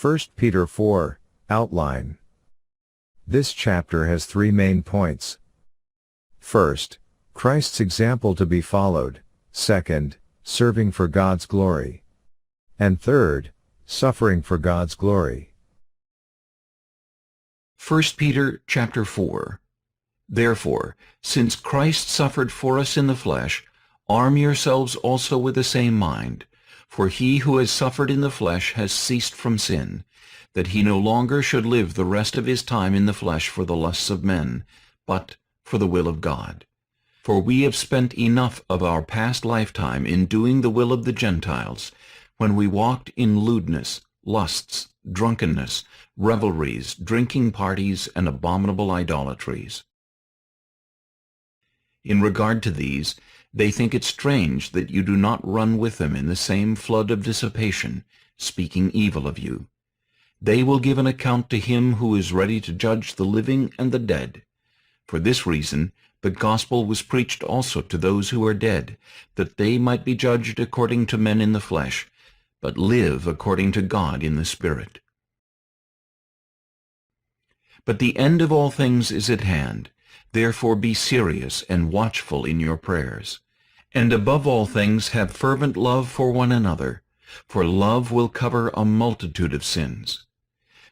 1 Peter 4, Outline. This chapter has three main points. First, Christ's example to be followed. Second, serving for God's glory. And third, suffering for God's glory. 1 Peter chapter 4. Therefore, since Christ suffered for us in the flesh, arm yourselves also with the same mind. For he who has suffered in the flesh has ceased from sin, that he no longer should live the rest of his time in the flesh for the lusts of men, but for the will of God. For we have spent enough of our past lifetime in doing the will of the Gentiles, when we walked in lewdness, lusts, drunkenness, revelries, drinking parties, and abominable idolatries. In regard to these, they think it strange that you do not run with them in the same flood of dissipation, speaking evil of you. They will give an account to him who is ready to judge the living and the dead. For this reason the gospel was preached also to those who are dead, that they might be judged according to men in the flesh, but live according to God in the Spirit. But the end of all things is at hand. Therefore be serious and watchful in your prayers. And above all things have fervent love for one another, for love will cover a multitude of sins.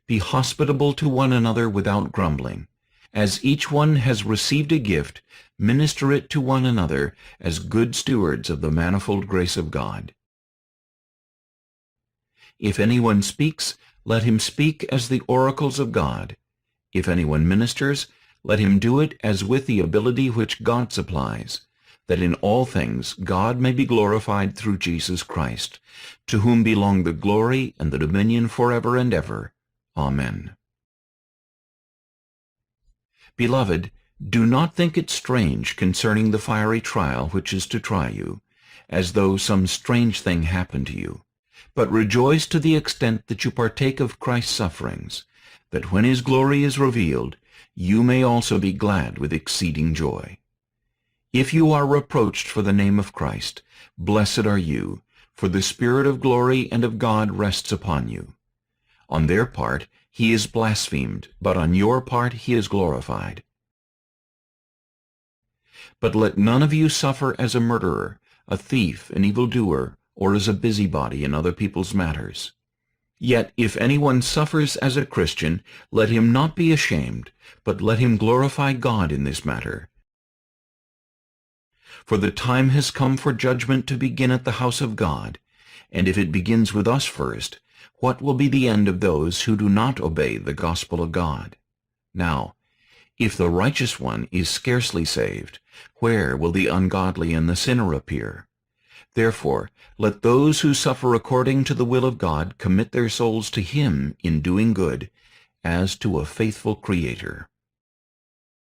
Be hospitable to one another without grumbling. As each one has received a gift, minister it to one another as good stewards of the manifold grace of God. If anyone speaks, let him speak as the oracles of God. If anyone ministers, let him do it as with the ability which God supplies, that in all things God may be glorified through Jesus Christ, to whom belong the glory and the dominion forever and ever. Amen. Beloved, do not think it strange concerning the fiery trial which is to try you, as though some strange thing happened to you, but rejoice to the extent that you partake of Christ's sufferings, that when his glory is revealed, you may also be glad with exceeding joy. If you are reproached for the name of Christ, blessed are you, for the Spirit of glory and of God rests upon you. On their part he is blasphemed, but on your part he is glorified. But let none of you suffer as a murderer, a thief, an evildoer, or as a busybody in other people's matters. Yet if anyone suffers as a Christian, let him not be ashamed, but let him glorify God in this matter. For the time has come for judgment to begin at the house of God, and if it begins with us first, what will be the end of those who do not obey the gospel of God? Now, if the righteous one is scarcely saved, where will the ungodly and the sinner appear? Therefore, let those who suffer according to the will of God commit their souls to him in doing good, as to a faithful Creator.